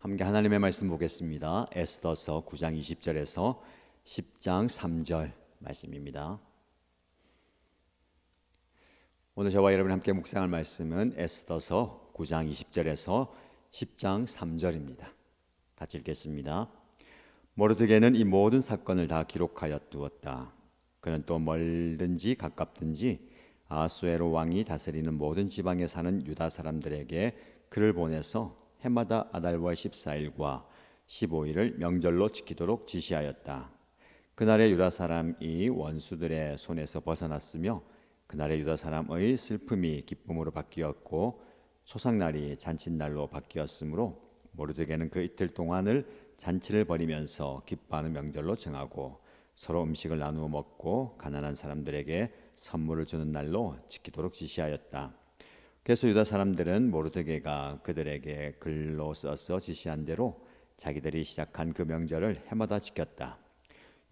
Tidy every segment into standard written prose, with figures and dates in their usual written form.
함께 하나님의 말씀 보겠습니다. 에스더서 9장 20절에서 10장 3절 말씀입니다. 오늘 저와 여러분 함께 묵상할 말씀은 에스더서 9장 20절에서 10장 3절입니다. 같이 읽겠습니다. 모르드게는 이 모든 사건을 다 기록하여 두었다. 그는 또 멀든지 가깝든지 아하수에로 왕이 다스리는 모든 지방에 사는 유다 사람들에게 글을 보내서 해마다 아달월 14일과 15일을 명절로 지키도록 지시하였다. 그날에 유다 사람이 원수들의 손에서 벗어났으며 그날에 유다 사람의 슬픔이 기쁨으로 바뀌었고 초상날이 잔칫날로 바뀌었으므로 모르드게는 그 이틀 동안을 잔치를 벌이면서 기뻐하는 명절로 정하고 서로 음식을 나누어 먹고 가난한 사람들에게 선물을 주는 날로 지키도록 지시하였다. 그래서 유다 사람들은 모르드게가 그들에게 글로 써서 지시한 대로 자기들이 시작한 그 명절을 해마다 지켰다.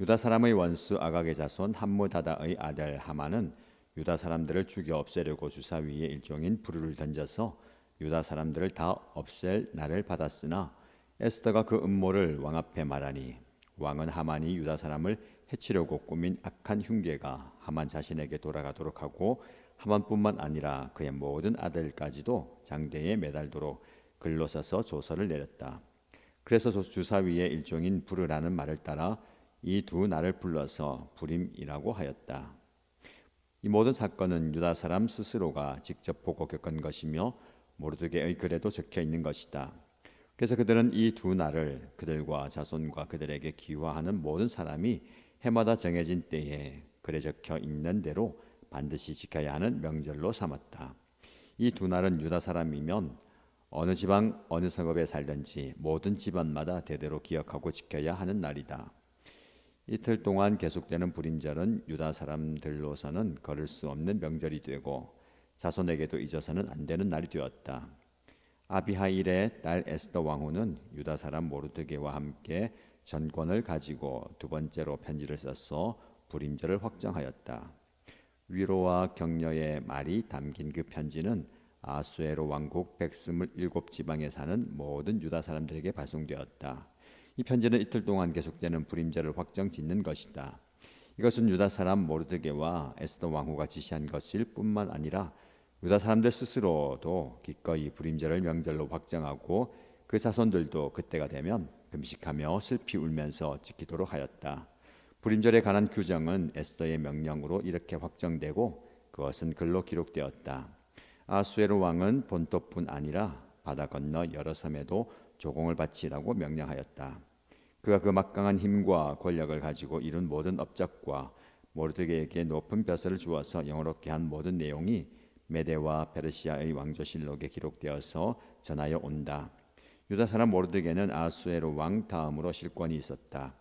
유다 사람의 원수 아각의 자손 함무다다의 아들 하만은 유다 사람들을 죽여 없애려고 주사 위에 일종인 불을 던져서 유다 사람들을 다 없앨 날을 받았으나 에스더가 그 음모를 왕 앞에 말하니 왕은 하만이 유다 사람을 해치려고 꾸민 악한 흉계가 하만 자신에게 돌아가도록 하고 하만뿐만 아니라 그의 모든 아들까지도 장대에 매달도록 글로 써서 조서를 내렸다. 그래서 주사 위에 일종인 부르라는 말을 따라 이 두 날을 불러서 부림이라고 하였다. 이 모든 사건은 유다 사람 스스로가 직접 보고 겪은 것이며 모르드게의 글에도 적혀 있는 것이다. 그래서 그들은 이 두 날을 그들과 자손과 그들에게 기화하는 모든 사람이 해마다 정해진 때에 글에 적혀 있는 대로 반드시 지켜야 하는 명절로 삼았다. 이 두 날은 유다 사람이면 어느 지방 어느 성읍에 살든지 모든 집안마다 대대로 기억하고 지켜야 하는 날이다. 이틀 동안 계속되는 불임절은 유다 사람들로서는 걸을 수 없는 명절이 되고 자손에게도 잊어서는 안 되는 날이 되었다. 아비하일의 딸 에스더 왕후는 유다 사람 모르드게와 함께 전권을 가지고 두 번째로 편지를 써서 불임절을 확정하였다. 위로와 격려의 말이 담긴 그 편지는 아수에로 왕국 127지방에 사는 모든 유다 사람들에게 발송되었다. 이 편지는 이틀 동안 계속되는 불임절을 확정짓는 것이다. 이것은 유다 사람 모르드게와 에스더 왕후가 지시한 것일 뿐만 아니라 유다 사람들 스스로도 기꺼이 불임절을 명절로 확정하고 그 자손들도 그때가 되면 금식하며 슬피 울면서 지키도록 하였다. 불임절에 관한 규정은 에스더의 명령으로 이렇게 확정되고 그것은 글로 기록되었다. 아수에로 왕은 본토뿐 아니라 바다 건너 여러 섬에도 조공을 바치라고 명령하였다. 그가 그 막강한 힘과 권력을 가지고 이룬 모든 업적과 모르드게에게 높은 벼슬을 주어서 영화롭게 한 모든 내용이 메데와 페르시아의 왕조실록에 기록되어서 전하여 온다. 유다 사람 모르드게는 아수에로 왕 다음으로 실권이 있었다.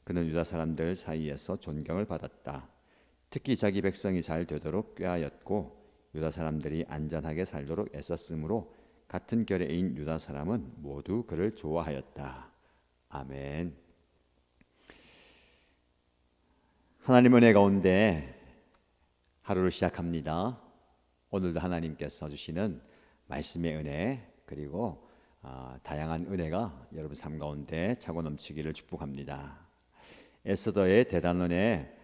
그는 유다 사람들 사이에서 존경을 받았다. 특히 자기 백성이 잘 되도록 꾀하였고 유다 사람들이 안전하게 살도록 애썼으므로 같은 결의인 유다 사람은 모두 그를 좋아하였다. 아멘. 하나님 은혜 가운데 하루를 시작합니다. 오늘도 하나님께서 주시는 말씀의 은혜 그리고 다양한 은혜가 여러분 삶 가운데 차고 넘치기를 축복합니다. 에스더의 대단원의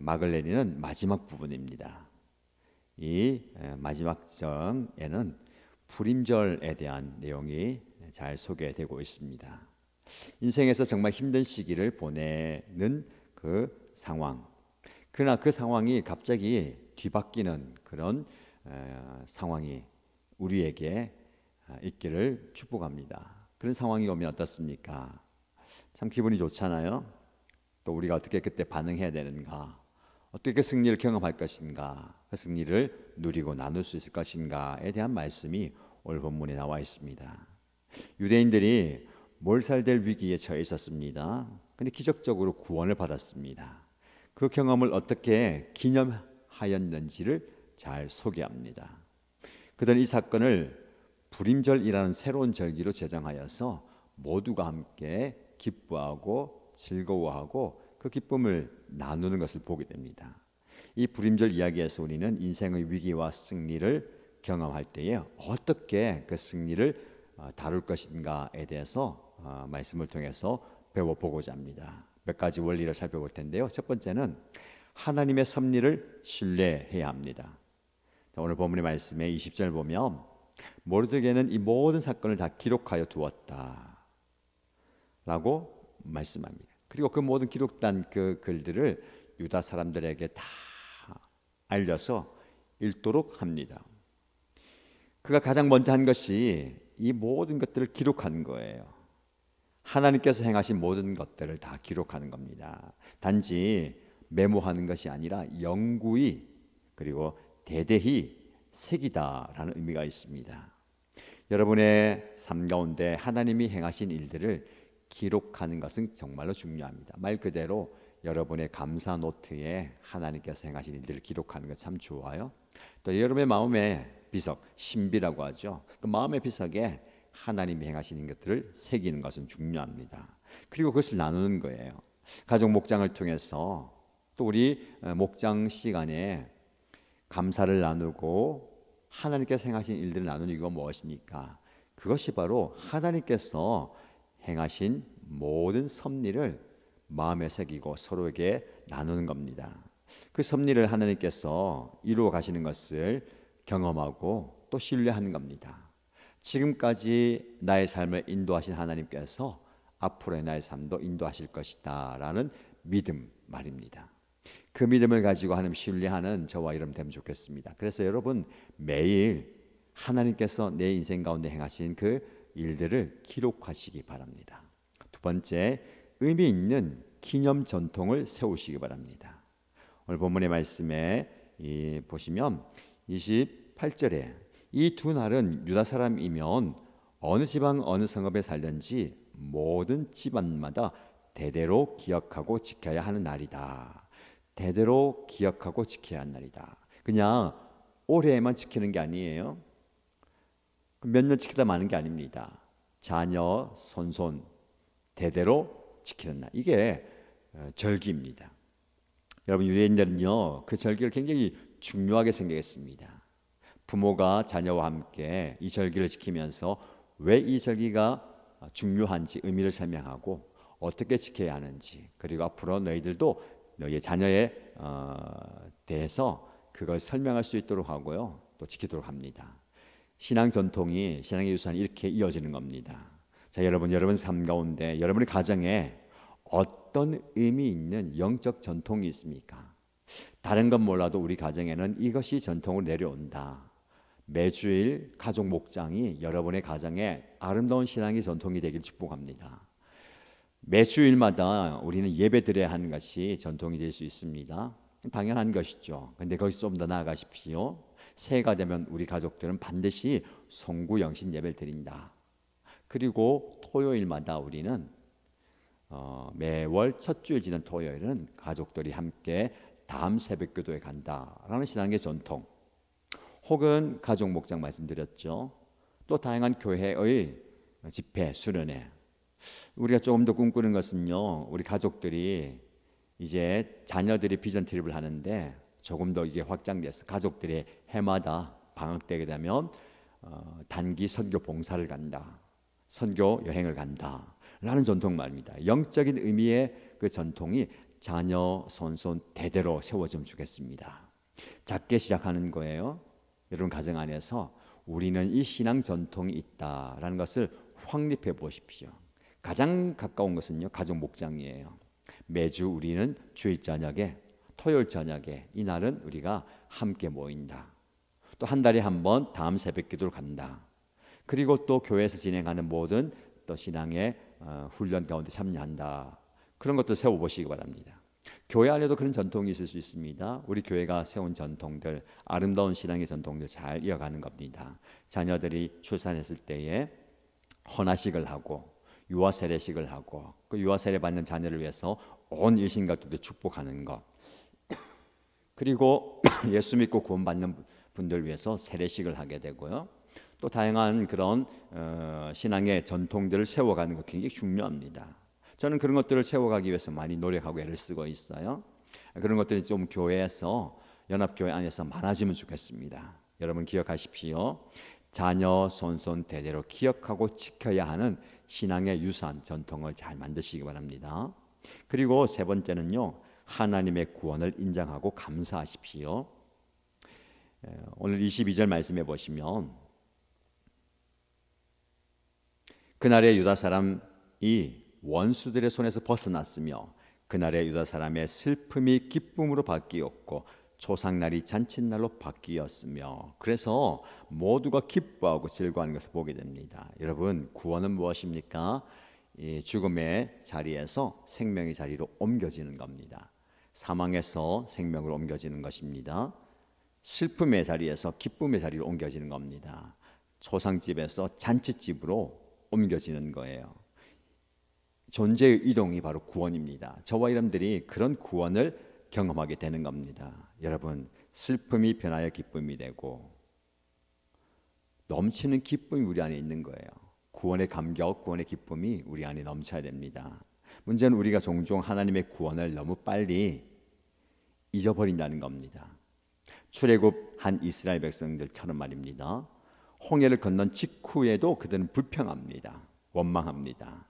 막을 내리는 마지막 부분입니다. 이 마지막 장에는 불임절에 대한 내용이 잘 소개되고 있습니다. 인생에서 정말 힘든 시기를 보내는 그 상황, 그러나 그 상황이 갑자기 뒤바뀌는 그런 상황이 우리에게 있기를 축복합니다. 그런 상황이 오면 어떻습니까? 참 기분이 좋잖아요. 또 우리가 어떻게 그때 반응해야 되는가, 어떻게 그 승리를 경험할 것인가, 그 승리를 누리고 나눌 수 있을 것인가에 대한 말씀이 오늘 본문에 나와 있습니다. 유대인들이 몰살될 위기에 처해 있었습니다. 근데 기적적으로 구원을 받았습니다. 그 경험을 어떻게 기념하였는지를 잘 소개합니다. 그들은 이 사건을 불임절이라는 새로운 절기로 제정하여서 모두가 함께 기뻐하고 즐거워하고 그 기쁨을 나누는 것을 보게 됩니다. 이 불임절 이야기에서 우리는 인생의 위기와 승리를 경험할 때에 어떻게 그 승리를 다룰 것인가에 대해서 말씀을 통해서 배워보고자 합니다. 몇 가지 원리를 살펴볼 텐데요. 첫 번째는 하나님의 섭리를 신뢰해야 합니다. 오늘 본문의 말씀에 20절 보면 모르드게는 이 모든 사건을 다 기록하여 두었다 라고 말씀합니다. 그리고 그 모든 기록된 그 글들을 유다 사람들에게 다 알려서 읽도록 합니다. 그가 가장 먼저 한 것이 이 모든 것들을 기록한 거예요. 하나님께서 행하신 모든 것들을 다 기록하는 겁니다. 단지 메모하는 것이 아니라 영구히 그리고 대대히 새기다라는 의미가 있습니다. 여러분의 삶 가운데 하나님이 행하신 일들을 기록하는 것은 정말로 중요합니다. 말 그대로 여러분의 감사 노트에 하나님께서 행하신 일들을 기록하는 것 참 좋아요. 또 여러분의 마음의 비석, 신비라고 하죠. 그 마음의 비석에 하나님이 행하시는 것들을 새기는 것은 중요합니다. 그리고 그것을 나누는 거예요. 가족 목장을 통해서 또 우리 목장 시간에 감사를 나누고 하나님께서 행하신 일들을 나누는 이유가 무엇입니까? 그것이 바로 하나님께서 행하신 모든 섭리를 마음에 새기고 서로에게 나누는 겁니다. 그 섭리를 하나님께서 이루어 가시는 것을 경험하고 또 신뢰하는 겁니다. 지금까지 나의 삶을 인도하신 하나님께서 앞으로의 나의 삶도 인도하실 것이다 라는 믿음 말입니다. 그 믿음을 가지고 하나님 신뢰하는 저와 여러분 되면 좋겠습니다. 그래서 여러분 매일 하나님께서 내 인생 가운데 행하신 그 일들을 기록하시기 바랍니다. 두 번째, 의미 있는 기념 전통을 세우시기 바랍니다. 오늘 본문의 말씀에 보시면 28절에 이 두 날은 유다 사람이면 어느 지방 어느 성읍에 살든지 모든 집안마다 대대로 기억하고 지켜야 하는 날이다. 대대로 기억하고 지켜야 하는 날이다. 그냥 올해에만 지키는 게 아니에요. 몇 년 지키다 마는 게 아닙니다. 자녀, 손손 대대로 지키는 날. 이게 절기입니다. 여러분 유대인들은요 그 절기를 굉장히 중요하게 생각했습니다. 부모가 자녀와 함께 이 절기를 지키면서 왜 이 절기가 중요한지 의미를 설명하고 어떻게 지켜야 하는지, 그리고 앞으로 너희들도 너희의 자녀에 대해서 그걸 설명할 수 있도록 하고요 또 지키도록 합니다. 신앙 전통이, 신앙의 유산이 이렇게 이어지는 겁니다. 자, 여러분 삶 가운데 여러분의 가정에 어떤 의미 있는 영적 전통이 있습니까? 다른 건 몰라도 우리 가정에는 이것이 전통으로 내려온다. 매주일 가족 목장이 여러분의 가정에 아름다운 신앙의 전통이 되길 축복합니다. 매주일마다 우리는 예배 드려야 하는 것이 전통이 될 수 있습니다. 당연한 것이죠. 근데 거기서 좀 더 나아가십시오. 새해가 되면 우리 가족들은 반드시 송구 영신 예배를 드린다. 그리고 토요일마다 우리는 매월 첫 주일 지난 토요일은 가족들이 함께 다음 새벽기도에 간다라는 신앙의 전통. 혹은 가족 목장 말씀드렸죠. 또 다양한 교회의 집회, 수련회. 우리가 조금 더 꿈꾸는 것은요, 우리 가족들이 이제 자녀들이 비전 트립을 하는데 조금 더 이게 확장돼서 가족들이 해마다 방학 때게 되면 단기 선교 봉사를 간다, 선교 여행을 간다 라는 전통 말입니다. 영적인 의미의 그 전통이 자녀, 손손 대대로 세워지면 좋겠습니다. 작게 시작하는 거예요. 여러분 가정 안에서 우리는 이 신앙 전통이 있다라는 것을 확립해 보십시오. 가장 가까운 것은요 가족 목장이에요. 매주 우리는 주일 저녁에, 토요일 저녁에 이 날은 우리가 함께 모인다. 또 한 달에 한 번 다음 새벽기도를 간다. 그리고 또 교회에서 진행하는 모든 또 신앙의 훈련 가운데 참여한다. 그런 것도 세워보시기 바랍니다. 교회 안에도 그런 전통이 있을 수 있습니다. 우리 교회가 세운 전통들, 아름다운 신앙의 전통들 잘 이어가는 겁니다. 자녀들이 출산했을 때에 헌화식을 하고 유아 세례식을 하고 그 유아 세례 받는 자녀를 위해서 온 일신가족들 축복하는 것, 그리고 예수 믿고 구원받는 분들 위해서 세례식을 하게 되고요. 또 다양한 그런 신앙의 전통들을 세워가는 것 굉장히 중요합니다. 저는 그런 것들을 세워가기 위해서 많이 노력하고 애를 쓰고 있어요. 그런 것들이 좀 교회에서, 연합교회 안에서 많아지면 좋겠습니다. 여러분 기억하십시오. 자녀 손손 대대로 기억하고 지켜야 하는 신앙의 유산 전통을 잘 만드시기 바랍니다. 그리고 세 번째는요, 하나님의 구원을 인정하고 감사하십시오. 오늘 22절 말씀해 보시면 그날의 유다 사람이 원수들의 손에서 벗어났으며 그날의 유다 사람의 슬픔이 기쁨으로 바뀌었고 초상날이 잔칫날로 바뀌었으며, 그래서 모두가 기뻐하고 즐거워하는 것을 보게 됩니다. 여러분, 구원은 무엇입니까? 이 죽음의 자리에서 생명의 자리로 옮겨지는 겁니다. 사망에서 생명으로 옮겨지는 것입니다. 슬픔의 자리에서 기쁨의 자리로 옮겨지는 겁니다. 초상집에서 잔치집으로 옮겨지는 거예요. 존재의 이동이 바로 구원입니다. 저와 여러분들이 그런 구원을 경험하게 되는 겁니다. 여러분, 슬픔이 변하여 기쁨이 되고 넘치는 기쁨이 우리 안에 있는 거예요. 구원의 감격, 구원의 기쁨이 우리 안에 넘쳐야 됩니다. 문제는 우리가 종종 하나님의 구원을 너무 빨리 잊어버린다는 겁니다. 출애굽한 이스라엘 백성들처럼 말입니다. 홍해를 건넌 직후에도 그들은 불평합니다. 원망합니다.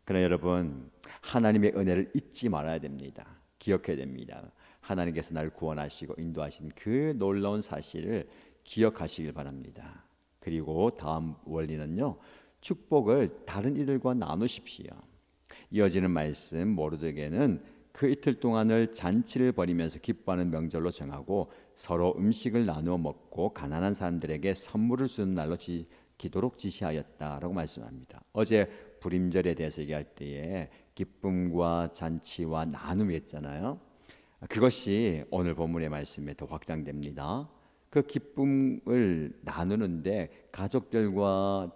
그러나 여러분, 하나님의 은혜를 잊지 말아야 됩니다. 기억해야 됩니다. 하나님께서 나를 구원하시고 인도하신 그 놀라운 사실을 기억하시길 바랍니다. 그리고 다음 원리는요, 축복을 다른 이들과 나누십시오. 이어지는 말씀, 모르드게는 그 이틀 동안을 잔치를 벌이면서 기뻐하는 명절로 정하고 서로 음식을 나누어 먹고 가난한 사람들에게 선물을 주는 날로 기도록 지시하였다라고 말씀합니다. 어제 불임절에 대해서 얘기할 때에 기쁨과 잔치와 나눔이 했잖아요. 그것이 오늘 본문의 말씀에 더 확장됩니다. 그 기쁨을 나누는데 가족들과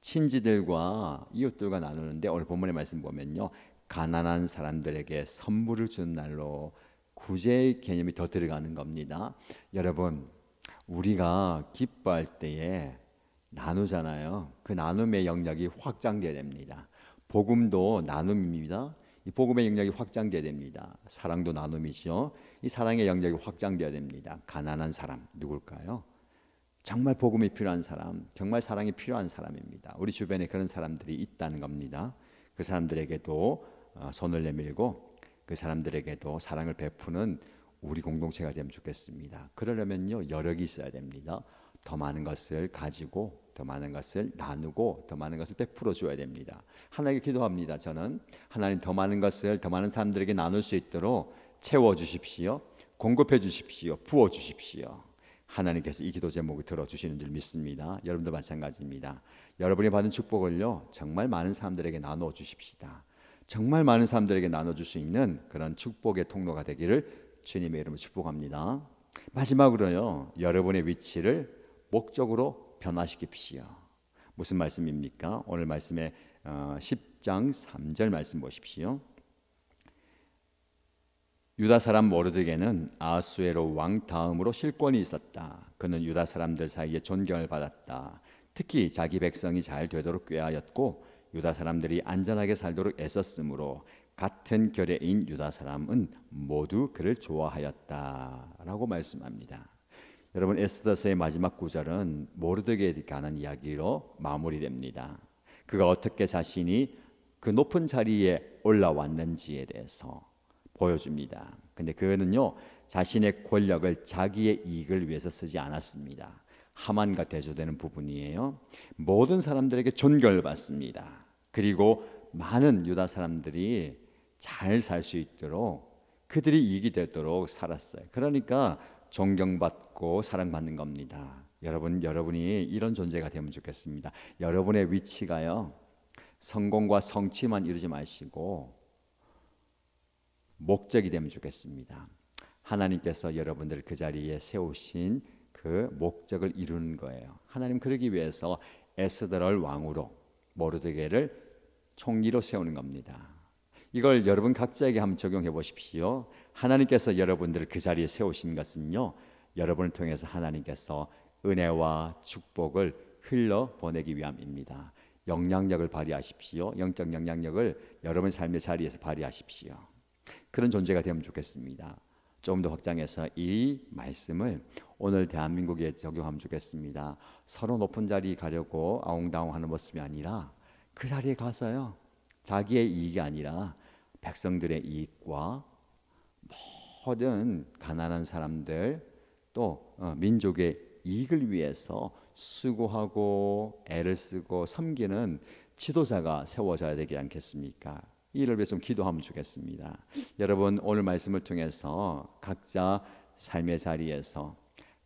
친지들과 이웃들과 나누는데 오늘 본문의 말씀 보면요, 가난한 사람들에게 선물을 주는 날로 구제의 개념이 더 들어가는 겁니다. 여러분, 우리가 기뻐할 때에 나누잖아요. 그 나눔의 영역이 확장돼야 됩니다. 복음도 나눔입니다. 이 복음의 영역이 확장돼야 됩니다. 사랑도 나눔이죠. 이 사랑의 영역이 확장돼야 됩니다. 가난한 사람 누굴까요? 정말 복음이 필요한 사람, 정말 사랑이 필요한 사람입니다. 우리 주변에 그런 사람들이 있다는 겁니다. 그 사람들에게도 손을 내밀고 그 사람들에게도 사랑을 베푸는 우리 공동체가 되면 좋겠습니다. 그러려면요, 여력이 있어야 됩니다. 더 많은 것을 가지고 더 많은 것을 나누고 더 많은 것을 베풀어 줘야 됩니다. 하나님께 기도합니다. 저는 하나님 더 많은 것을 더 많은 사람들에게 나눌 수 있도록 채워 주십시오. 공급해 주십시오. 부어 주십시오. 하나님께서 이 기도 제목을 들어주시는 줄 믿습니다. 여러분도 마찬가지입니다. 여러분이 받은 축복을요, 정말 많은 사람들에게 나눠 주십시다. 정말 많은 사람들에게 나눠줄 수 있는 그런 축복의 통로가 되기를 주님의 이름으로 축복합니다. 마지막으로요, 여러분의 위치를 목적으로 변화시킵시오. 무슨 말씀입니까? 오늘 말씀에 10장 3절 말씀 보십시오. 유다 사람 모르드게는 아하수에로 왕 다음으로 실권이 있었다. 그는 유다 사람들 사이에 존경을 받았다. 특히 자기 백성이 잘 되도록 꾀하였고 유다 사람들이 안전하게 살도록 애썼으므로 같은 결의인 유다 사람은 모두 그를 좋아하였다라고 말씀합니다. 여러분, 에스더서의 마지막 구절은 모르드게에 관한 이야기로 마무리됩니다. 그가 어떻게 자신이 그 높은 자리에 올라왔는지에 대해서 보여줍니다. 근데 그는요, 자신의 권력을 자기의 이익을 위해서 쓰지 않았습니다. 하만과 대조되는 부분이에요. 모든 사람들에게 존경을 받습니다. 그리고 많은 유다 사람들이 잘 살 수 있도록 그들이 이익이 되도록 살았어요. 그러니까 존경받고 사랑받는 겁니다. 여러분이 이런 존재가 되면 좋겠습니다. 여러분의 위치가요, 성공과 성취만 이루지 마시고 목적이 되면 좋겠습니다. 하나님께서 여러분들을 그 자리에 세우신 그 목적을 이루는 거예요. 하나님 그러기 위해서 에스더를 왕으로 모르드게를 총리로 세우는 겁니다. 이걸 여러분 각자에게 한번 적용해 보십시오. 하나님께서 여러분들을 그 자리에 세우신 것은요, 여러분을 통해서 하나님께서 은혜와 축복을 흘러 보내기 위함입니다. 영향력을 발휘하십시오. 영적 영향력을 여러분 삶의 자리에서 발휘하십시오. 그런 존재가 되면 좋겠습니다. 조금 더 확장해서 이 말씀을 오늘 대한민국에 적용하면 좋겠습니다. 서로 높은 자리 가려고 아웅다웅하는 모습이 아니라 그 자리에 가서요, 자기의 이익이 아니라 백성들의 이익과 모든 가난한 사람들 또 민족의 이익을 위해서 수고하고 애를 쓰고 섬기는 지도자가 세워져야 되지 않겠습니까? 이를 위해서 좀 기도하면 좋겠습니다. 여러분, 오늘 말씀을 통해서 각자 삶의 자리에서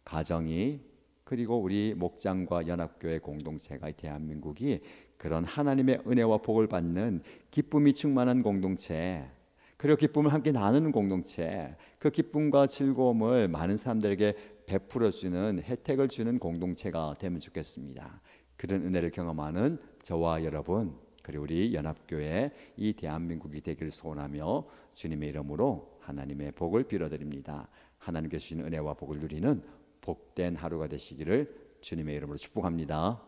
가정이, 그리고 우리 목장과 연합교회 공동체가, 대한민국이 그런 하나님의 은혜와 복을 받는 기쁨이 충만한 공동체, 그리고 기쁨을 함께 나누는 공동체, 그 기쁨과 즐거움을 많은 사람들에게 베풀어주는, 혜택을 주는 공동체가 되면 좋겠습니다. 그런 은혜를 경험하는 저와 여러분, 그리고 우리 연합교회, 이 대한민국이 되기를 소원하며 주님의 이름으로 하나님의 복을 빌어드립니다. 하나님께서 주시는 은혜와 복을 누리는 복된 하루가 되시기를 주님의 이름으로 축복합니다.